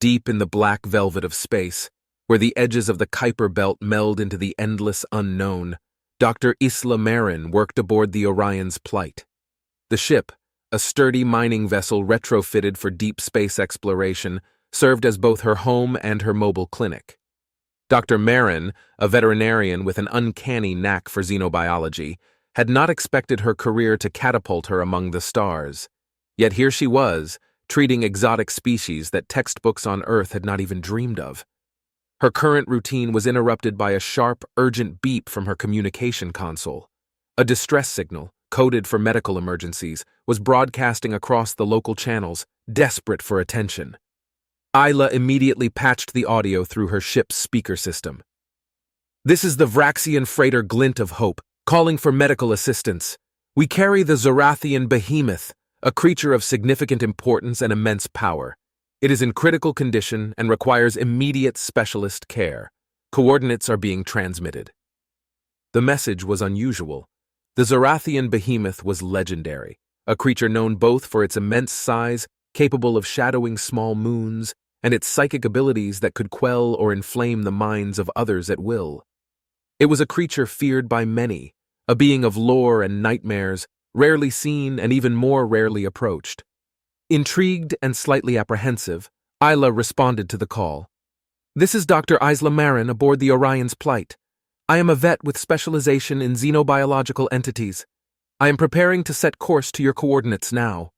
deep in the black velvet of space, where the edges of the Kuiper belt meld into the endless unknown, Dr. Isla Marin worked aboard the Orion's Plight. The ship, a sturdy mining vessel retrofitted for deep space exploration, served as both her home and her mobile clinic. Dr. Marin, a veterinarian with an uncanny knack for xenobiology, had not expected her career to catapult her among the stars. Yet here she was, treating exotic species that textbooks on Earth had not even dreamed of. Her current routine was interrupted by a sharp, urgent beep from her communication console. A distress signal, coded for medical emergencies, was broadcasting across the local channels, desperate for attention. Isla immediately patched the audio through her ship's speaker system. "This is the Vraxian freighter Glint of Hope, calling for medical assistance. We carry the Zorathian Behemoth, a creature of significant importance and immense power. It is in critical condition and requires immediate specialist care. Coordinates are being transmitted." The message was unusual. The Zorathian Behemoth was legendary, a creature known both for its immense size, capable of shadowing small moons, and its psychic abilities that could quell or inflame the minds of others at will. It was a creature feared by many, a being of lore and nightmares, rarely seen and even more rarely approached. Intrigued and slightly apprehensive, Isla responded to the call. "This is Dr. Isla Marin aboard the Orion's Plight. I am a vet with specialization in xenobiological entities. I am preparing to set course to your coordinates now."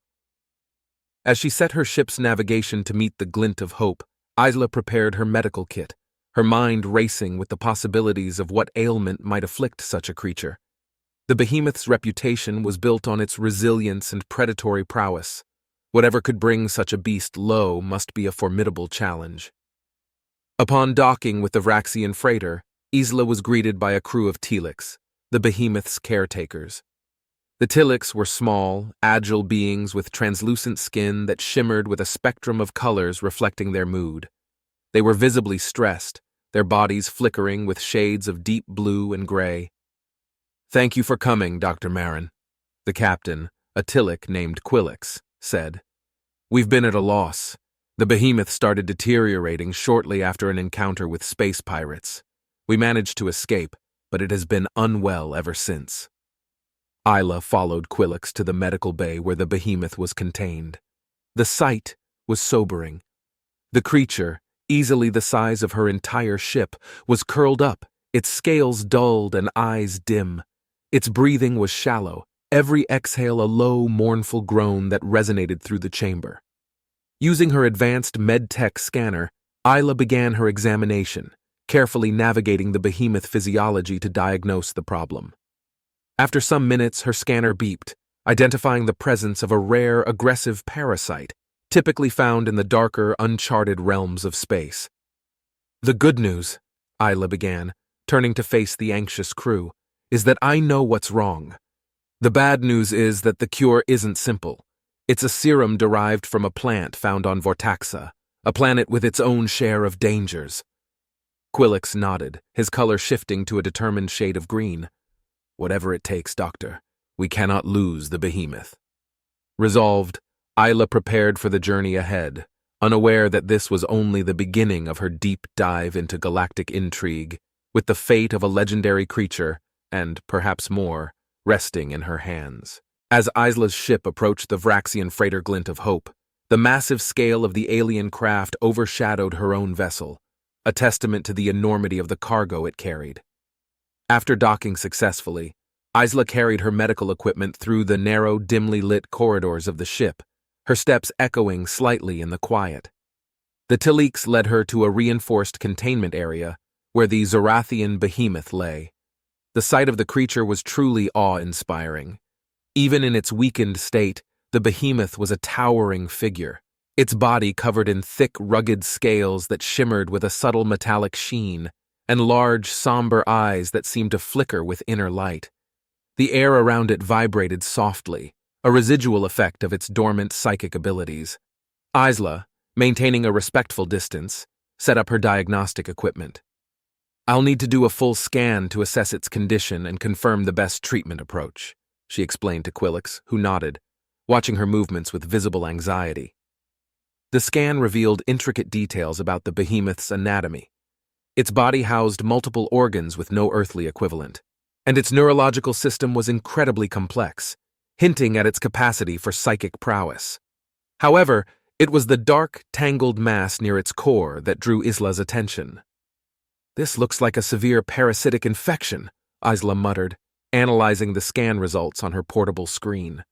As she set her ship's navigation to meet the Glint of Hope, Isla prepared her medical kit, her mind racing with the possibilities of what ailment might afflict such a creature. The Behemoth's reputation was built on its resilience and predatory prowess. Whatever could bring such a beast low must be a formidable challenge. Upon docking with the Vraxian freighter, Isla was greeted by a crew of Telex, the Behemoth's caretakers. The Telex were small, agile beings with translucent skin that shimmered with a spectrum of colors reflecting their mood. They were visibly stressed, their bodies flickering with shades of deep blue and gray. "Thank you for coming, Dr. Marin," the captain, a Tilic named Quillix, said. "We've been at a loss. The Behemoth started deteriorating shortly after an encounter with space pirates. We managed to escape, but it has been unwell ever since." Isla followed Quillix to the medical bay where the Behemoth was contained. The sight was sobering. The creature, easily the size of her entire ship, was curled up, its scales dulled and eyes dim. Its breathing was shallow, every exhale a low, mournful groan that resonated through the chamber. Using her advanced med-tech scanner, Isla began her examination, carefully navigating the Behemoth physiology to diagnose the problem. After some minutes, her scanner beeped, identifying the presence of a rare, aggressive parasite, typically found in the darker, uncharted realms of space. "The good news," Isla began, turning to face the anxious crew, "is that I know what's wrong. The bad news is that the cure isn't simple. It's a serum derived from a plant found on Vortaxa, a planet with its own share of dangers." Quillix nodded, his color shifting to a determined shade of green. "Whatever it takes, Doctor. We cannot lose the Behemoth." Resolved, Isla prepared for the journey ahead, unaware that this was only the beginning of her deep dive into galactic intrigue, with the fate of a legendary creature, and perhaps more, resting in her hands. As Isla's ship approached the Vraxian freighter Glint of Hope, the massive scale of the alien craft overshadowed her own vessel, a testament to the enormity of the cargo it carried. After docking successfully, Isla carried her medical equipment through the narrow, dimly lit corridors of the ship, her steps echoing slightly in the quiet. The Taliks led her to a reinforced containment area where the Zorathian Behemoth lay. The sight of the creature was truly awe-inspiring. Even in its weakened state, the Behemoth was a towering figure, its body covered in thick, rugged scales that shimmered with a subtle metallic sheen, and large, somber eyes that seemed to flicker with inner light. The air around it vibrated softly, a residual effect of its dormant psychic abilities. Isla, maintaining a respectful distance, set up her diagnostic equipment. "I'll need to do a full scan to assess its condition and confirm the best treatment approach," she explained to Quillix, who nodded, watching her movements with visible anxiety. The scan revealed intricate details about the behemoth's anatomy. Its body housed multiple organs with no earthly equivalent, and its neurological system was incredibly complex, hinting at its capacity for psychic prowess. However, it was the dark, tangled mass near its core that drew Isla's attention. "This looks like a severe parasitic infection," Isla muttered, analyzing the scan results on her portable screen.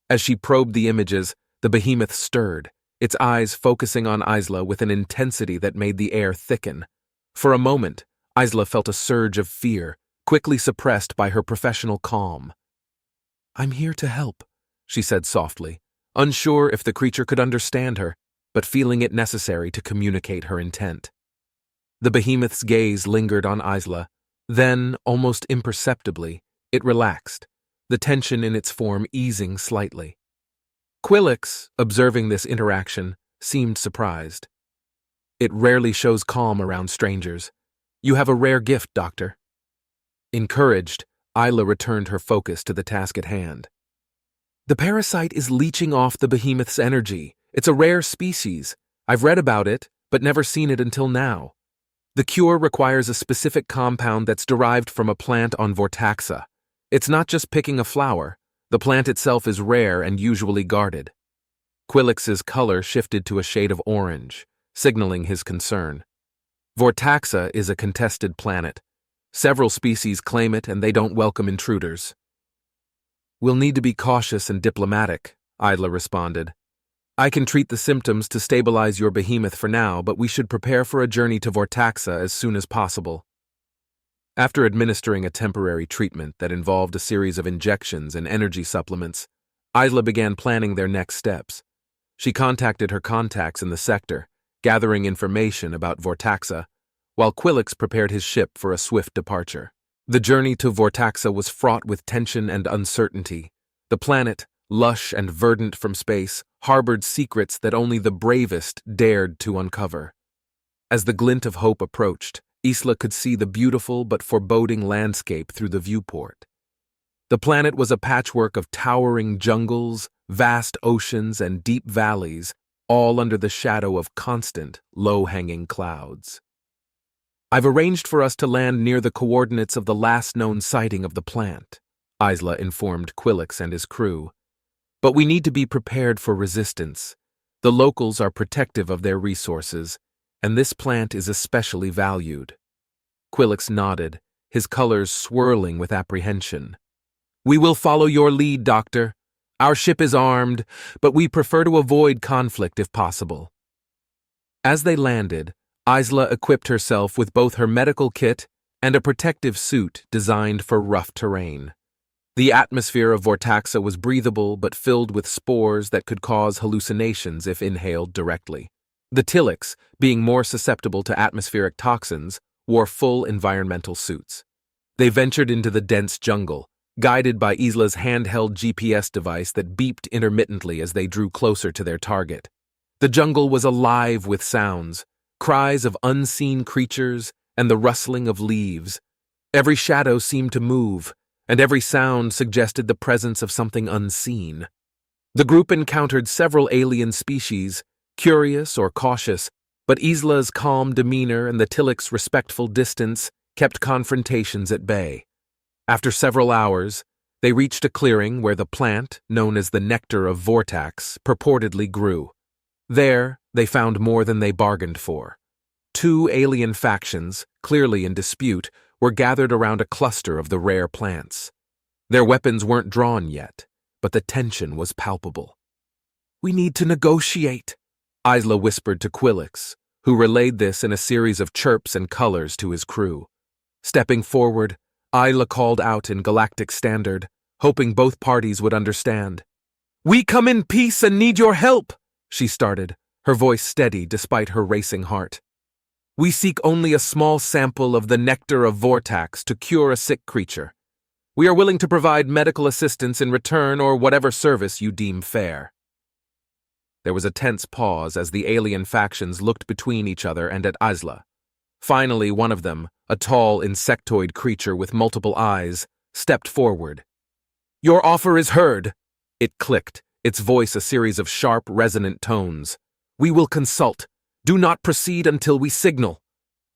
As she probed the images, the behemoth stirred, its eyes focusing on Isla with an intensity that made the air thicken. For a moment, Isla felt a surge of fear, quickly suppressed by her professional calm. "I'm here to help," she said softly, unsure if the creature could understand her, but feeling it necessary to communicate her intent. The behemoth's gaze lingered on Isla, then, almost imperceptibly, it relaxed, the tension in its form easing slightly. Quillix, observing this interaction, seemed surprised. "It rarely shows calm around strangers. You have a rare gift, Doctor." Encouraged, Isla returned her focus to the task at hand. "The parasite is leeching off the behemoth's energy. It's a rare species. I've read about it, but never seen it until now. The cure requires a specific compound that's derived from a plant on Vortaxa. It's not just picking a flower. The plant itself is rare and usually guarded." Quillix's color shifted to a shade of orange, signaling his concern. Vortaxa is a contested planet. Several species claim it, and they don't welcome intruders. "We'll need to be cautious and diplomatic," Isla responded. "I can treat the symptoms to stabilize your behemoth for now, but we should prepare for a journey to Vortaxa as soon as possible." After administering a temporary treatment that involved a series of injections and energy supplements, Isla began planning their next steps. She contacted her contacts in the sector, gathering information about Vortaxa, while Quillix prepared his ship for a swift departure. The journey to Vortaxa was fraught with tension and uncertainty. The planet, lush and verdant from space, harbored secrets that only the bravest dared to uncover. As the glint of hope approached, Isla could see the beautiful but foreboding landscape through the viewport. The planet was a patchwork of towering jungles, vast oceans, and deep valleys, all under the shadow of constant, low-hanging clouds. "I've arranged for us to land near the coordinates of the last known sighting of the plant," Isla informed Quillix and his crew. "But we need to be prepared for resistance. The locals are protective of their resources, and this plant is especially valued." Quillix nodded, his colors swirling with apprehension. "We will follow your lead, Doctor. Our ship is armed, but we prefer to avoid conflict if possible." As they landed, Isla equipped herself with both her medical kit and a protective suit designed for rough terrain. The atmosphere of Vortaxa was breathable but filled with spores that could cause hallucinations if inhaled directly. The Tillix, being more susceptible to atmospheric toxins, wore full environmental suits. They ventured into the dense jungle, guided by Isla's handheld GPS device that beeped intermittently as they drew closer to their target. The jungle was alive with sounds, cries of unseen creatures and the rustling of leaves. Every shadow seemed to move, and every sound suggested the presence of something unseen. The group encountered several alien species, curious or cautious, but Isla's calm demeanor and the Tillix's respectful distance kept confrontations at bay. After several hours, they reached a clearing where the plant, known as the nectar of Vortax, purportedly grew. There, they found more than they bargained for. Two alien factions, clearly in dispute, were gathered around a cluster of the rare plants. Their weapons weren't drawn yet, but the tension was palpable. "We need to negotiate," Isla whispered to Quillix, who relayed this in a series of chirps and colors to his crew. Stepping forward, Isla called out in Galactic Standard, hoping both parties would understand. "We come in peace and need your help," she started, her voice steady despite her racing heart. "We seek only a small sample of the nectar of Vortax to cure a sick creature. We are willing to provide medical assistance in return or whatever service you deem fair." There was a tense pause as the alien factions looked between each other and at Isla. Finally, one of them, a tall insectoid creature with multiple eyes, stepped forward. "Your offer is heard," it clicked, its voice a series of sharp, resonant tones. We will consult. Do not proceed until we signal.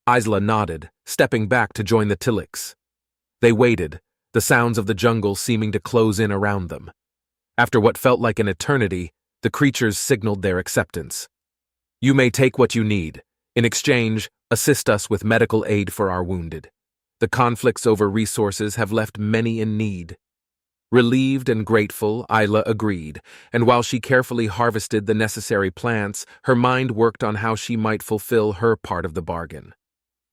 Isla nodded, stepping back to join the Tiliks. They waited, the sounds of the jungle seeming to close in around them. After what felt like an eternity, the creatures signaled their acceptance. You may take what you need. In exchange, assist us with medical aid for our wounded. The conflicts over resources have left many in need. Relieved and grateful, Isla agreed, and while she carefully harvested the necessary plants, her mind worked on how she might fulfill her part of the bargain.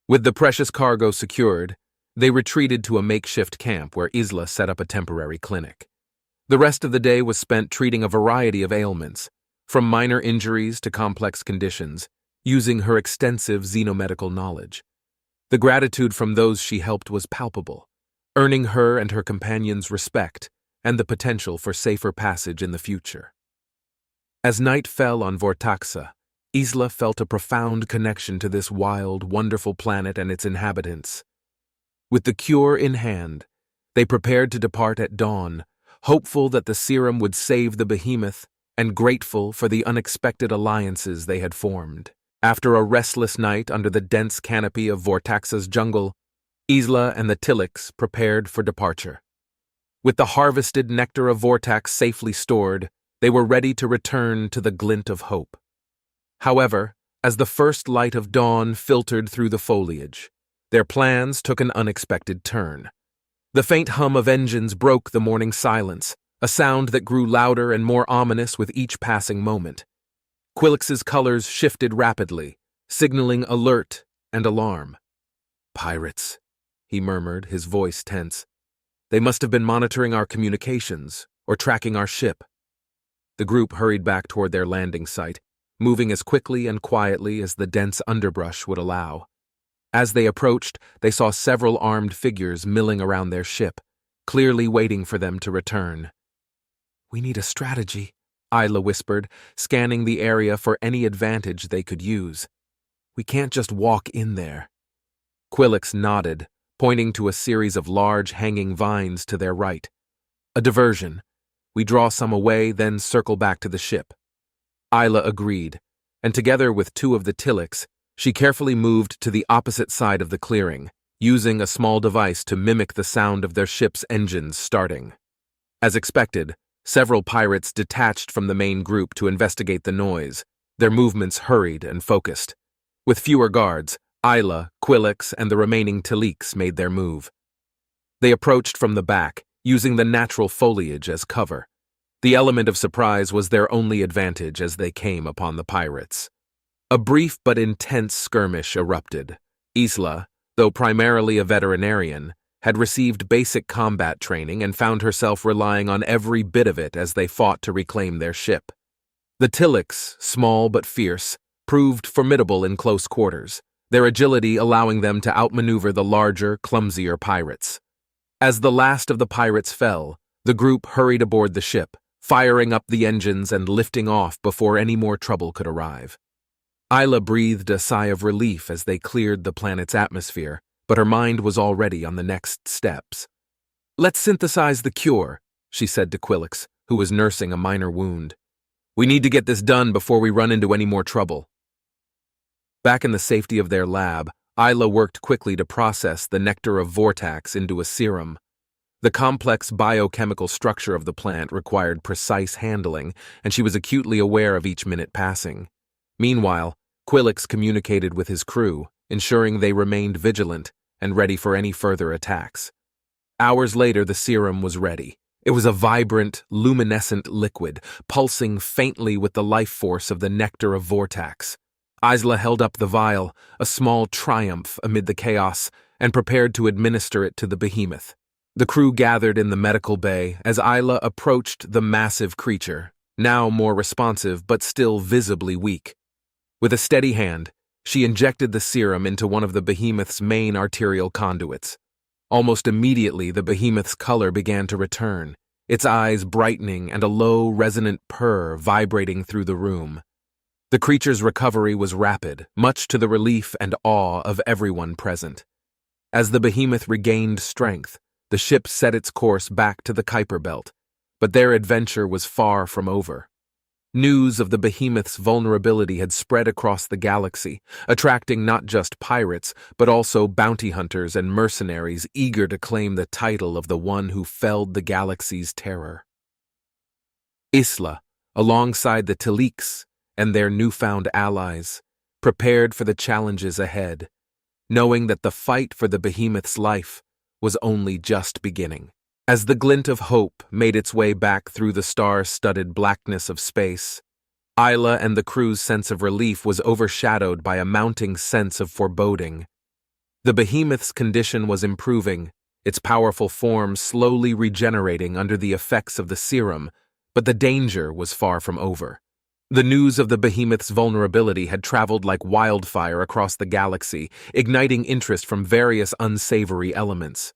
With the precious cargo secured, they retreated to a makeshift camp where Isla set up a temporary clinic. The rest of the day was spent treating a variety of ailments, from minor injuries to complex conditions, using her extensive xenomedical knowledge. The gratitude from those she helped was palpable, earning her and her companions respect and the potential for safer passage in the future. As night fell on Vortaxa, Isla felt a profound connection to this wild, wonderful planet and its inhabitants. With the cure in hand, they prepared to depart at dawn, hopeful that the serum would save the Behemoth and grateful for the unexpected alliances they had formed. After a restless night under the dense canopy of Vortaxa's jungle, Isla and the Tiliks prepared for departure. With the harvested nectar of Vortax safely stored, they were ready to return to the glint of hope. However, as the first light of dawn filtered through the foliage, their plans took an unexpected turn. The faint hum of engines broke the morning silence, a sound that grew louder and more ominous with each passing moment. Quillix's colors shifted rapidly, signaling alert and alarm. "Pirates," he murmured, his voice tense. "They must have been monitoring our communications or tracking our ship." The group hurried back toward their landing site, moving as quickly and quietly as the dense underbrush would allow. As they approached, they saw several armed figures milling around their ship, clearly waiting for them to return. "We need a strategy," Isla whispered, scanning the area for any advantage they could use. "We can't just walk in there." Quillix nodded, pointing to a series of large hanging vines to their right. "A diversion. We draw some away, then circle back to the ship." Isla agreed, and together with two of the Tiliks, she carefully moved to the opposite side of the clearing, using a small device to mimic the sound of their ship's engines starting. As expected, several pirates detached from the main group to investigate the noise, their movements hurried and focused. With fewer guards, Isla, Quillix, and the remaining Tiliks made their move. They approached from the back, using the natural foliage as cover. The element of surprise was their only advantage as they came upon the pirates. A brief but intense skirmish erupted. Isla, though primarily a veterinarian, had received basic combat training and found herself relying on every bit of it as they fought to reclaim their ship. The Tiliks, small but fierce, proved formidable in close quarters, their agility allowing them to outmaneuver the larger, clumsier pirates. As the last of the pirates fell, the group hurried aboard the ship, firing up the engines and lifting off before any more trouble could arrive. Isla breathed a sigh of relief as they cleared the planet's atmosphere, but her mind was already on the next steps. "Let's synthesize the cure," she said to Quillix, who was nursing a minor wound. "We need to get this done before we run into any more trouble." Back in the safety of their lab, Isla worked quickly to process the nectar of Vortax into a serum. The complex biochemical structure of the plant required precise handling, and she was acutely aware of each minute passing. Meanwhile, Quillix communicated with his crew, ensuring they remained vigilant and ready for any further attacks. Hours later, the serum was ready. It was a vibrant, luminescent liquid, pulsing faintly with the life force of the nectar of Vortax. Isla held up the vial, a small triumph amid the chaos, and prepared to administer it to the Behemoth. The crew gathered in the medical bay as Isla approached the massive creature, now more responsive but still visibly weak. With a steady hand, she injected the serum into one of the Behemoth's main arterial conduits. Almost immediately, the Behemoth's color began to return, its eyes brightening and a low, resonant purr vibrating through the room. The creature's recovery was rapid, much to the relief and awe of everyone present. As the Behemoth regained strength, the ship set its course back to the Kuiper Belt, but their adventure was far from over. News of the Behemoth's vulnerability had spread across the galaxy, attracting not just pirates, but also bounty hunters and mercenaries eager to claim the title of the one who felled the galaxy's terror. Isla, alongside the Taliks and their newfound allies, prepared for the challenges ahead, knowing that the fight for the Behemoth's life was only just beginning. As the glint of hope made its way back through the star-studded blackness of space, Isla and the crew's sense of relief was overshadowed by a mounting sense of foreboding. The Behemoth's condition was improving, its powerful form slowly regenerating under the effects of the serum, but the danger was far from over. The news of the Behemoth's vulnerability had traveled like wildfire across the galaxy, igniting interest from various unsavory elements.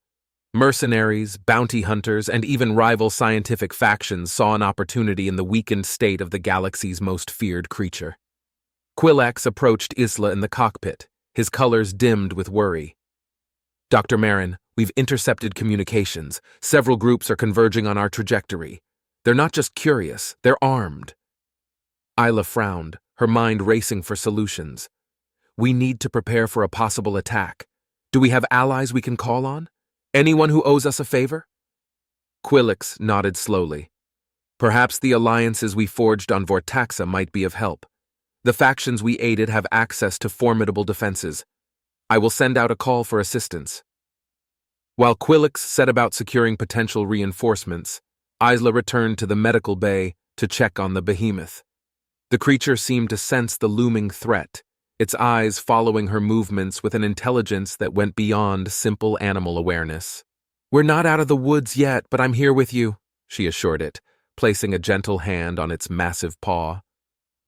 Mercenaries, bounty hunters, and even rival scientific factions saw an opportunity in the weakened state of the galaxy's most feared creature. Quillax approached Isla in the cockpit, his colors dimmed with worry. "Dr. Marin, we've intercepted communications. Several groups are converging on our trajectory. They're not just curious, they're armed." Isla frowned, her mind racing for solutions. "We need to prepare for a possible attack. Do we have allies we can call on? Anyone who owes us a favor?" Quillax nodded slowly. "Perhaps the alliances we forged on Vorta might be of help. The factions we aided have access to formidable defenses. I will send out a call for assistance." While Quillax set about securing potential reinforcements, Isla returned to the medical bay to check on the Behemoth. The creature seemed to sense the looming threat, its eyes following her movements with an intelligence that went beyond simple animal awareness. "We're not out of the woods yet, but I'm here with you," she assured it, placing a gentle hand on its massive paw.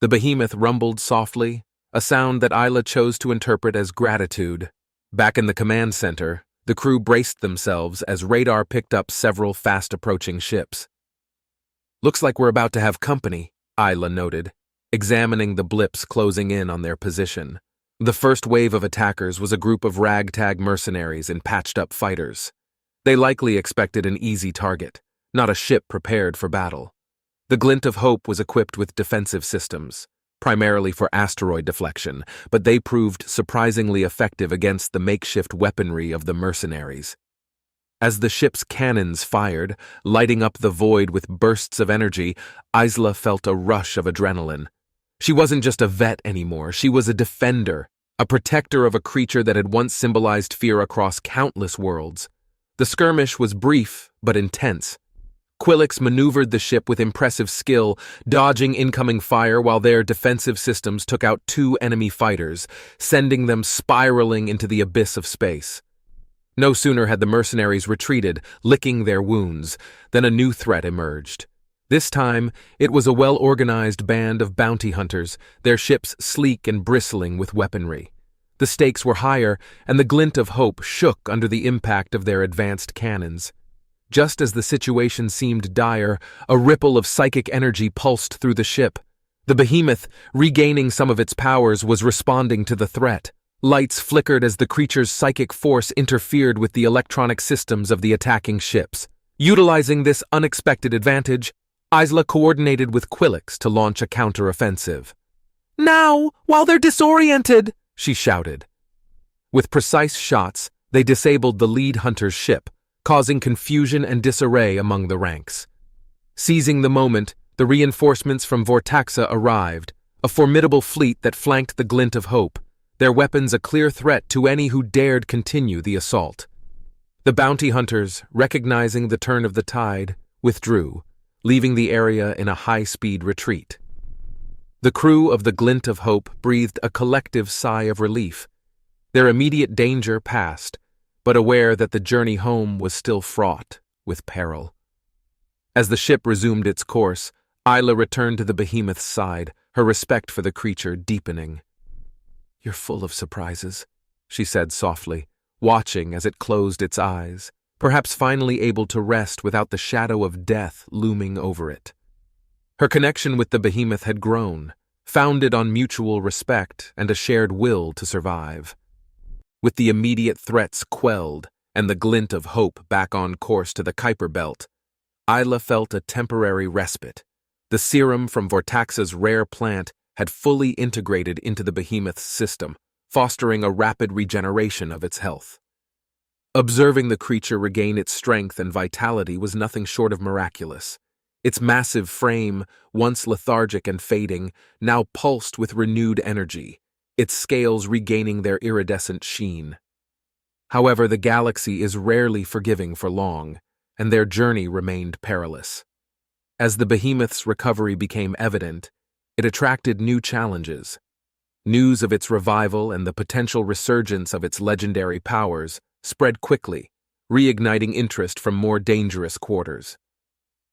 The Behemoth rumbled softly, a sound that Isla chose to interpret as gratitude. Back in the command center, the crew braced themselves as radar picked up several fast-approaching ships. "Looks like we're about to have company," Isla noted, examining the blips closing in on their position. The first wave of attackers was a group of ragtag mercenaries and patched-up fighters. They likely expected an easy target, not a ship prepared for battle. The Glint of Hope was equipped with defensive systems, primarily for asteroid deflection, but they proved surprisingly effective against the makeshift weaponry of the mercenaries. As the ship's cannons fired, lighting up the void with bursts of energy, Isla felt a rush of adrenaline. She wasn't just a vet anymore, she was a defender, a protector of a creature that had once symbolized fear across countless worlds. The skirmish was brief but intense. Quillax maneuvered the ship with impressive skill, dodging incoming fire while their defensive systems took out 2 enemy fighters, sending them spiraling into the abyss of space. No sooner had the mercenaries retreated, licking their wounds, than a new threat emerged. This time, it was a well-organized band of bounty hunters, their ships sleek and bristling with weaponry. The stakes were higher, and the Glint of Hope shook under the impact of their advanced cannons. Just as the situation seemed dire, a ripple of psychic energy pulsed through the ship. The Behemoth, regaining some of its powers, was responding to the threat. Lights flickered as the creature's psychic force interfered with the electronic systems of the attacking ships. Utilizing this unexpected advantage, Isla coordinated with Quillax to launch a counter-offensive. "Now, while they're disoriented!" she shouted. With precise shots, they disabled the lead hunter's ship, causing confusion and disarray among the ranks. Seizing the moment, the reinforcements from Vorta arrived, a formidable fleet that flanked the Glint of Hope, their weapons a clear threat to any who dared continue the assault. The bounty hunters, recognizing the turn of the tide, withdrew, leaving the area in a high-speed retreat. The crew of the Glint of Hope breathed a collective sigh of relief. Their immediate danger passed, but aware that the journey home was still fraught with peril. As the ship resumed its course, Isla returned to the Behemoth's side, her respect for the creature deepening. "You're full of surprises," she said softly, watching as it closed its eyes, perhaps finally able to rest without the shadow of death looming over it. Her connection with the Behemoth had grown, founded on mutual respect and a shared will to survive. With the immediate threats quelled and the Glint of Hope back on course to the Kuiper Belt, Isla felt a temporary respite, The serum from Vortax's rare plant had fully integrated into the behemoth's system, fostering a rapid regeneration of its health. Observing the creature regain its strength and vitality was nothing short of miraculous. Its massive frame, once lethargic and fading, now pulsed with renewed energy, its scales regaining their iridescent sheen. However, the galaxy is rarely forgiving for long, and their journey remained perilous. As the behemoth's recovery became evident, it attracted new challenges. News of its revival and the potential resurgence of its legendary powers spread quickly, reigniting interest from more dangerous quarters.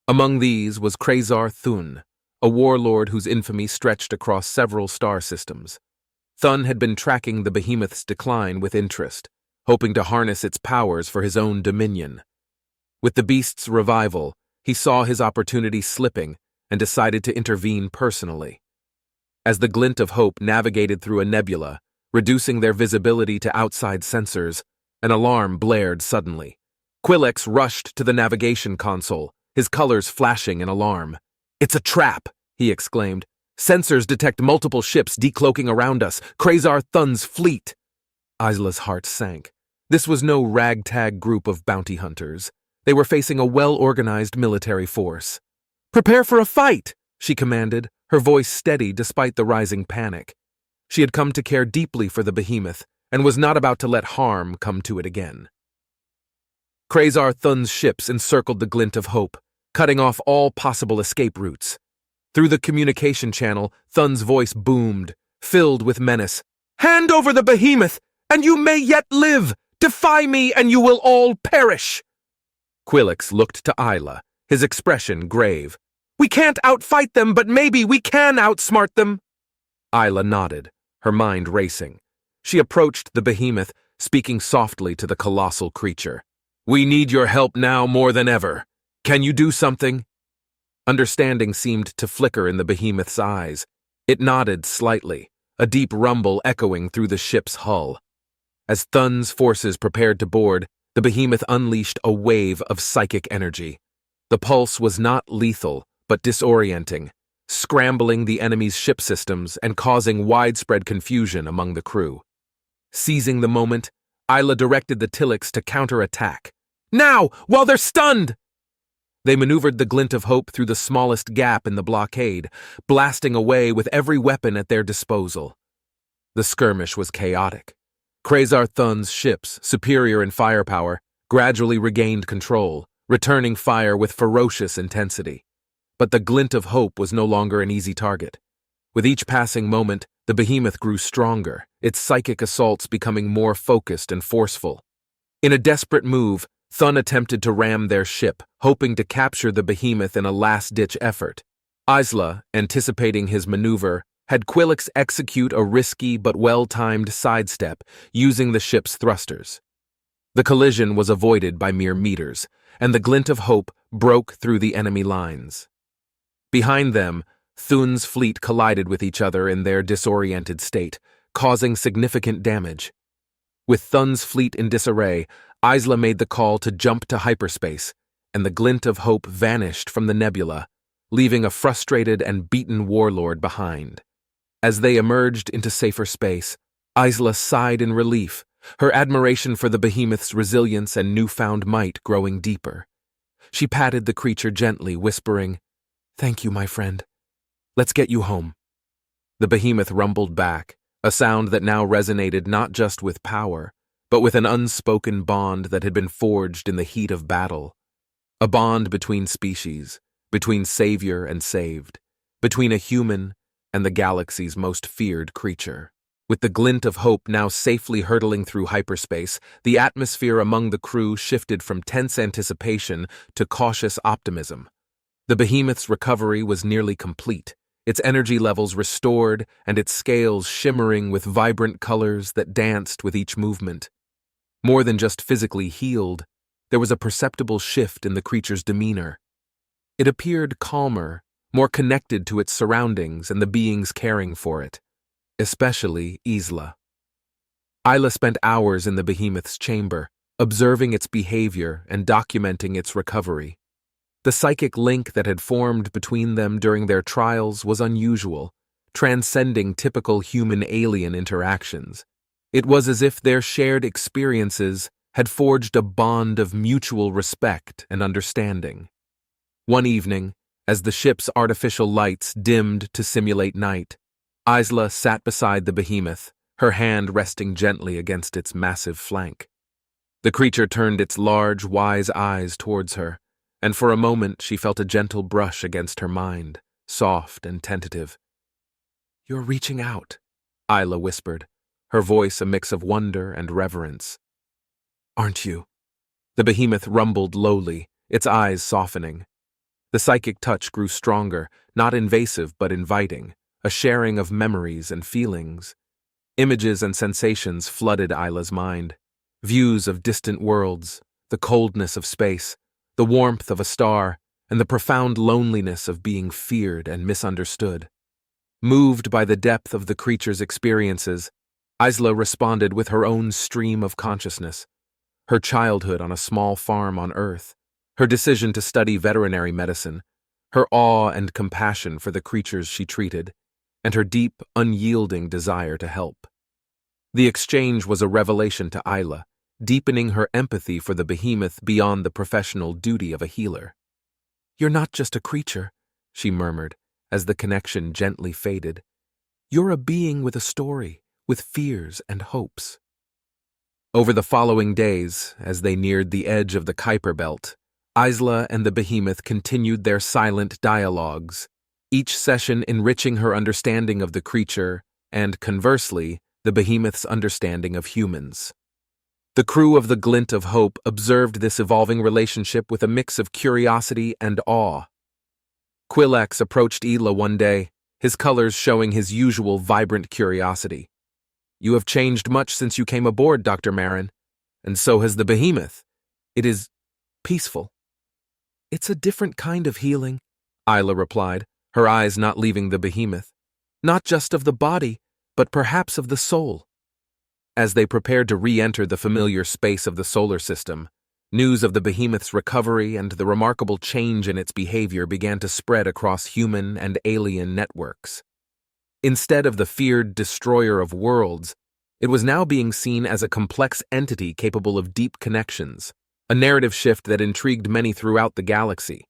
Among these was Krezar Thun, a warlord whose infamy stretched across several star systems. Thun had been tracking the behemoth's decline with interest, hoping to harness its powers for his own dominion. With the beast's revival, he saw his opportunity slipping and decided to intervene personally. As the glint of hope navigated through a nebula, reducing their visibility to outside sensors, an alarm blared suddenly. Quillex rushed to the navigation console, his colors flashing in alarm. "It's a trap!" he exclaimed. "Sensors detect multiple ships decloaking around us. Krezar Thun's fleet!" Isla's heart sank. This was no ragtag group of bounty hunters. They were facing a well-organized military force. "Prepare for a fight!" she commanded, her voice steady despite the rising panic. She had come to care deeply for the behemoth, and was not about to let harm come to it again. Krezar Thun's ships encircled the glint of hope, cutting off all possible escape routes. Through the communication channel, Thun's voice boomed, filled with menace. "Hand over the behemoth, and you may yet live! Defy me, and you will all perish!" Quillex looked to Isla, his expression grave. "We can't outfight them, but maybe we can outsmart them." Isla nodded, her mind racing. She approached the behemoth, speaking softly to the colossal creature. "We need your help now more than ever. Can you do something?" Understanding seemed to flicker in the behemoth's eyes. It nodded slightly, a deep rumble echoing through the ship's hull. As Thun's forces prepared to board, the behemoth unleashed a wave of psychic energy. The pulse was not lethal, but disorienting, scrambling the enemy's ship systems and causing widespread confusion among the crew. Seizing the moment, Isla directed the Tillix to counterattack. "Now, while they're stunned!" They maneuvered the glint of hope through the smallest gap in the blockade, blasting away with every weapon at their disposal. The skirmish was chaotic. Krezar Thun's ships, superior in firepower, gradually regained control, returning fire with ferocious intensity. But the glint of hope was no longer an easy target. With each passing moment, the behemoth grew stronger, its psychic assaults becoming more focused and forceful. In a desperate move, Thun attempted to ram their ship, hoping to capture the behemoth in a last-ditch effort. Isla, anticipating his maneuver, had Quillex execute a risky but well-timed sidestep using the ship's thrusters. The collision was avoided by mere meters, and the glint of hope broke through the enemy lines. Behind them, Thun's fleet collided with each other in their disoriented state, causing significant damage. With Thun's fleet in disarray, Isla made the call to jump to hyperspace, and the glint of hope vanished from the nebula, leaving a frustrated and beaten warlord behind. As they emerged into safer space, Isla sighed in relief, her admiration for the behemoth's resilience and newfound might growing deeper. She patted the creature gently, whispering, "Thank you, my friend. Let's get you home." The behemoth rumbled back, a sound that now resonated not just with power, but with an unspoken bond that had been forged in the heat of battle. A bond between species, between savior and saved, between a human and the galaxy's most feared creature. With the glint of hope now safely hurtling through hyperspace, the atmosphere among the crew shifted from tense anticipation to cautious optimism. The behemoth's recovery was nearly complete, its energy levels restored and its scales shimmering with vibrant colors that danced with each movement. More than just physically healed, there was a perceptible shift in the creature's demeanor. It appeared calmer, more connected to its surroundings and the beings caring for it, especially Isla. Isla spent hours in the behemoth's chamber, observing its behavior and documenting its recovery. The psychic link that had formed between them during their trials was unusual, transcending typical human-alien interactions. It was as if their shared experiences had forged a bond of mutual respect and understanding. One evening, as the ship's artificial lights dimmed to simulate night, Isla sat beside the behemoth, her hand resting gently against its massive flank. The creature turned its large, wise eyes towards her, and for a moment she felt a gentle brush against her mind, soft and tentative. "You're reaching out," Isla whispered, her voice a mix of wonder and reverence. "Aren't you?" The behemoth rumbled lowly, its eyes softening. The psychic touch grew stronger, not invasive but inviting, a sharing of memories and feelings. Images and sensations flooded Isla's mind. Views of distant worlds, the coldness of space, the warmth of a star, and the profound loneliness of being feared and misunderstood. Moved by the depth of the creature's experiences, Isla responded with her own stream of consciousness. Her childhood on a small farm on Earth, her decision to study veterinary medicine, her awe and compassion for the creatures she treated, and her deep, unyielding desire to help. The exchange was a revelation to Isla, deepening her empathy for the behemoth beyond the professional duty of a healer. "You're not just a creature," she murmured, as the connection gently faded. "You're a being with a story, with fears and hopes." Over the following days, as they neared the edge of the Kuiper Belt, Isla and the behemoth continued their silent dialogues, each session enriching her understanding of the creature and, conversely, the behemoth's understanding of humans. The crew of the Glint of Hope observed this evolving relationship with a mix of curiosity and awe. Quillax approached Isla one day, his colors showing his usual vibrant curiosity. "You have changed much since you came aboard, Dr. Marin, and so has the behemoth. It is peaceful." "It's a different kind of healing," Isla replied, her eyes not leaving the behemoth. "Not just of the body, but perhaps of the soul." As they prepared to re-enter the familiar space of the solar system, news of the behemoth's recovery and the remarkable change in its behavior began to spread across human and alien networks. Instead of the feared destroyer of worlds, it was now being seen as a complex entity capable of deep connections, a narrative shift that intrigued many throughout the galaxy.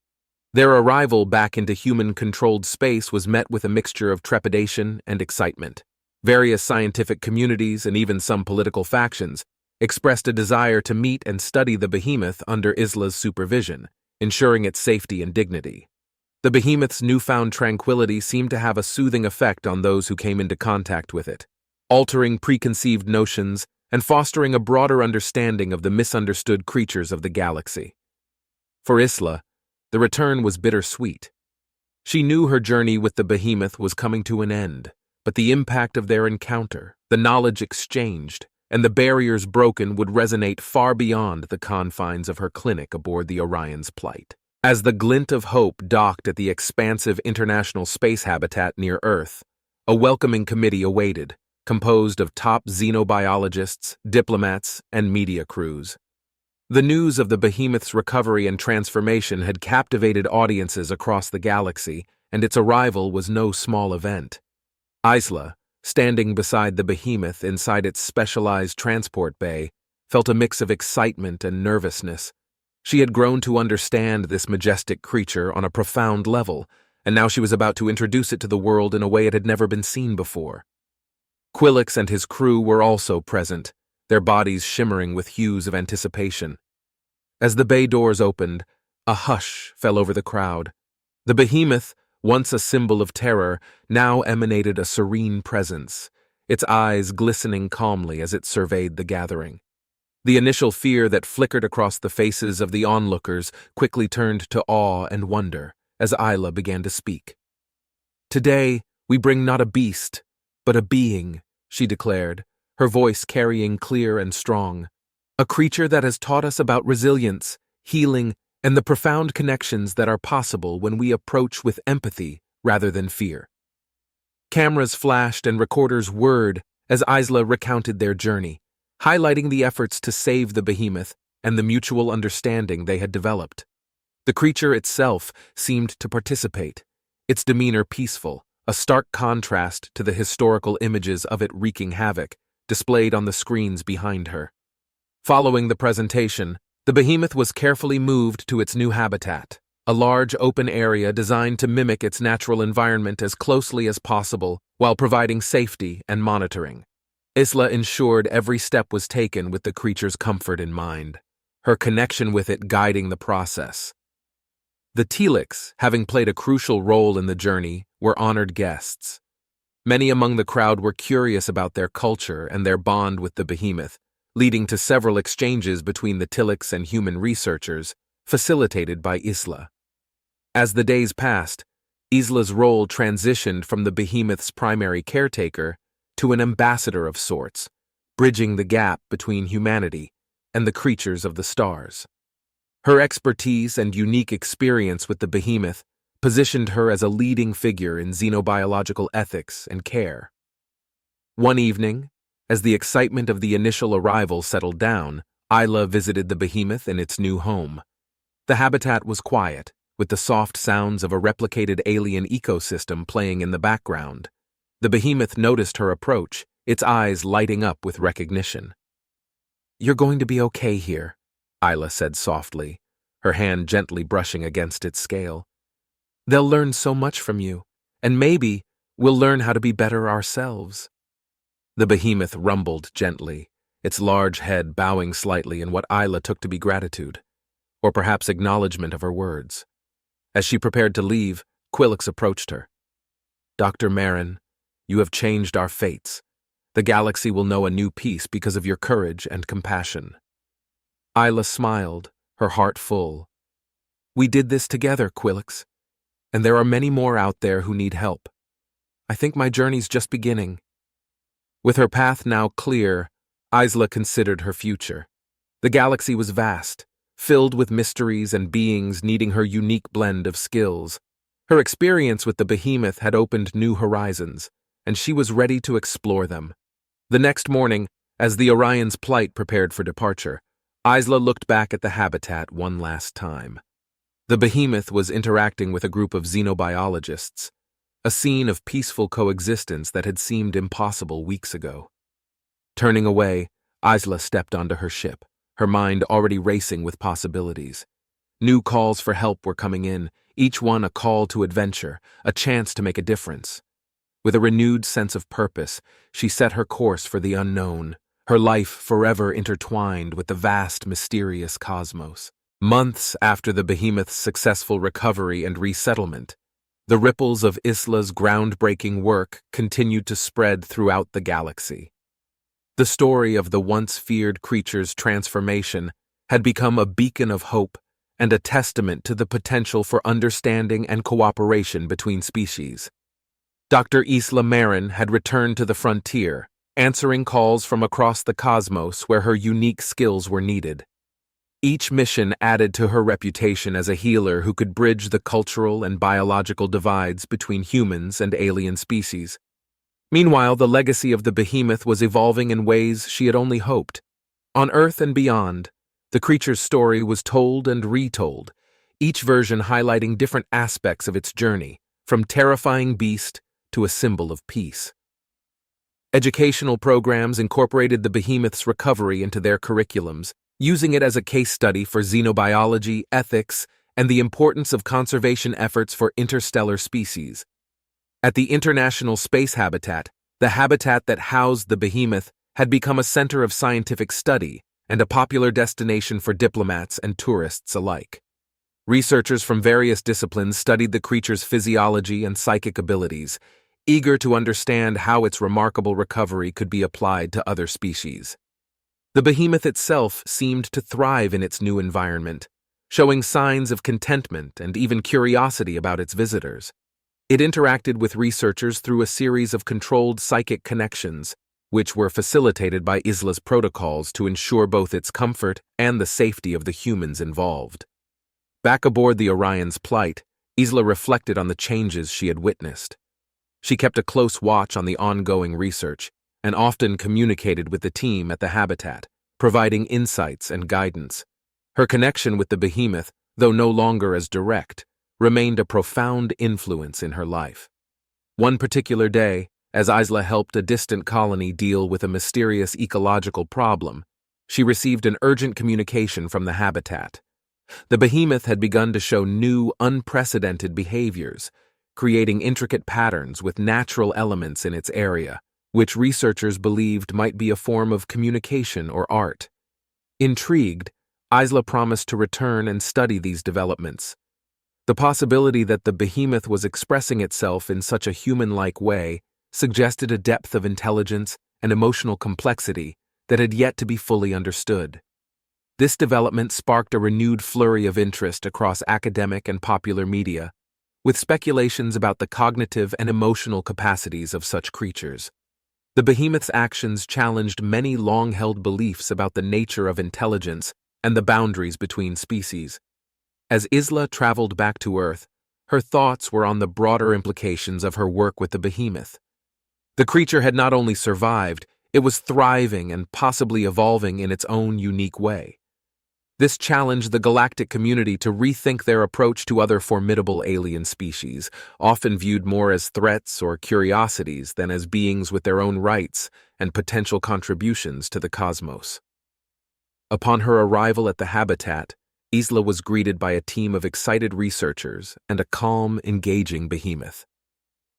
Their arrival back into human-controlled space was met with a mixture of trepidation and excitement. Various scientific communities and even some political factions expressed a desire to meet and study the behemoth under Isla's supervision, ensuring its safety and dignity. The behemoth's newfound tranquility seemed to have a soothing effect on those who came into contact with it, altering preconceived notions and fostering a broader understanding of the misunderstood creatures of the galaxy. For Isla, the return was bittersweet. She knew her journey with the behemoth was coming to an end, but the impact of their encounter, the knowledge exchanged, and the barriers broken would resonate far beyond the confines of her clinic aboard the Orion's Plight. As the Glint of Hope docked at the expansive International Space Habitat near Earth, a welcoming committee awaited, composed of top xenobiologists, diplomats, and media crews. The news of the behemoth's recovery and transformation had captivated audiences across the galaxy, and its arrival was no small event. Isla, standing beside the behemoth inside its specialized transport bay, felt a mix of excitement and nervousness. She had grown to understand this majestic creature on a profound level, and now she was about to introduce it to the world in a way it had never been seen before. Quillax and his crew were also present, their bodies shimmering with hues of anticipation. As the bay doors opened, a hush fell over the crowd. The behemoth, once a symbol of terror, now emanated a serene presence, its eyes glistening calmly as it surveyed the gathering. The initial fear that flickered across the faces of the onlookers quickly turned to awe and wonder as Isla began to speak. "Today, we bring not a beast, but a being," she declared, her voice carrying clear and strong. "A creature that has taught us about resilience, healing, and the profound connections that are possible when we approach with empathy rather than fear." Cameras flashed and recorders whirred as Isla recounted their journey, highlighting the efforts to save the behemoth and the mutual understanding they had developed. The creature itself seemed to participate, its demeanor peaceful, a stark contrast to the historical images of it wreaking havoc, displayed on the screens behind her. Following the presentation, the behemoth was carefully moved to its new habitat, a large open area designed to mimic its natural environment as closely as possible while providing safety and monitoring. Isla ensured every step was taken with the creature's comfort in mind, her connection with it guiding the process. The Telix, having played a crucial role in the journey, were honored guests. Many among the crowd were curious about their culture and their bond with the behemoth, leading to several exchanges between the Telix and human researchers, facilitated by Isla. As the days passed, Isla's role transitioned from the behemoth's primary caretaker to an ambassador of sorts, bridging the gap between humanity and the creatures of the stars. Her expertise and unique experience with the behemoth positioned her as a leading figure in xenobiological ethics and care. One evening, as the excitement of the initial arrival settled down, Isla visited the behemoth in its new home. The habitat was quiet, with the soft sounds of a replicated alien ecosystem playing in the background. The behemoth noticed her approach, its eyes lighting up with recognition. "You're going to be okay here," Isla said softly, her hand gently brushing against its scale. "They'll learn so much from you, and maybe we'll learn how to be better ourselves." The behemoth rumbled gently, its large head bowing slightly in what Isla took to be gratitude, or perhaps acknowledgement of her words. As she prepared to leave, Quillix approached her. "Dr. Marin, you have changed our fates. The galaxy will know a new peace because of your courage and compassion." Isla smiled, her heart full. "We did this together, Quillix, and there are many more out there who need help. I think my journey's just beginning." With her path now clear, Isla considered her future. The galaxy was vast, filled with mysteries and beings needing her unique blend of skills. Her experience with the behemoth had opened new horizons, and she was ready to explore them. The next morning, as the Orion's plight prepared for departure, Isla looked back at the habitat one last time. The behemoth was interacting with a group of xenobiologists, a scene of peaceful coexistence that had seemed impossible weeks ago. Turning away, Isla stepped onto her ship, her mind already racing with possibilities. New calls for help were coming in, each one a call to adventure, a chance to make a difference. With a renewed sense of purpose, she set her course for the unknown, her life forever intertwined with the vast, mysterious cosmos. Months after the behemoth's successful recovery and resettlement, the ripples of Isla's groundbreaking work continued to spread throughout the galaxy. The story of the once-feared creature's transformation had become a beacon of hope and a testament to the potential for understanding and cooperation between species. Dr. Isla Marin had returned to the frontier, answering calls from across the cosmos where her unique skills were needed. Each mission added to her reputation as a healer who could bridge the cultural and biological divides between humans and alien species. Meanwhile, the legacy of the behemoth was evolving in ways she had only hoped. On Earth and beyond, the creature's story was told and retold, each version highlighting different aspects of its journey, from terrifying beast to a symbol of peace. Educational programs incorporated the behemoth's recovery into their curriculums, using it as a case study for xenobiology, ethics, and the importance of conservation efforts for interstellar species. At the International Space Habitat, the habitat that housed the behemoth had become a center of scientific study and a popular destination for diplomats and tourists alike. Researchers from various disciplines studied the creature's physiology and psychic abilities, eager to understand how its remarkable recovery could be applied to other species. The behemoth itself seemed to thrive in its new environment, showing signs of contentment and even curiosity about its visitors. It interacted with researchers through a series of controlled psychic connections, which were facilitated by Isla's protocols to ensure both its comfort and the safety of the humans involved. Back aboard the Orion's plight, Isla reflected on the changes she had witnessed. She kept a close watch on the ongoing research and often communicated with the team at the habitat, providing insights and guidance. Her connection with the behemoth though no longer as direct, remained a profound influence in her life. One particular day, as Isla helped a distant colony deal with a mysterious ecological problem, she received an urgent communication from the habitat. The behemoth had begun to show new, unprecedented behaviors, creating intricate patterns with natural elements in its area, which researchers believed might be a form of communication or art. Intrigued, Isla promised to return and study these developments. The possibility that the behemoth was expressing itself in such a human-like way suggested a depth of intelligence and emotional complexity that had yet to be fully understood. This development sparked a renewed flurry of interest across academic and popular media, with speculations about the cognitive and emotional capacities of such creatures. The behemoth's actions challenged many long-held beliefs about the nature of intelligence and the boundaries between species. As Isla traveled back to Earth, her thoughts were on the broader implications of her work with the behemoth. The creature had not only survived, it was thriving and possibly evolving in its own unique way. This challenged the galactic community to rethink their approach to other formidable alien species, often viewed more as threats or curiosities than as beings with their own rights and potential contributions to the cosmos. Upon her arrival at the habitat, Isla was greeted by a team of excited researchers and a calm, engaging behemoth.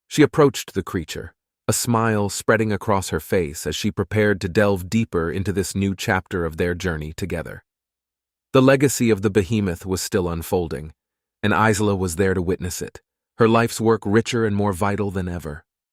She approached the creature, a smile spreading across her face as she prepared to delve deeper into this new chapter of their journey together. The legacy of the behemoth was still unfolding, and Isla was there to witness it, her life's work richer and more vital than ever.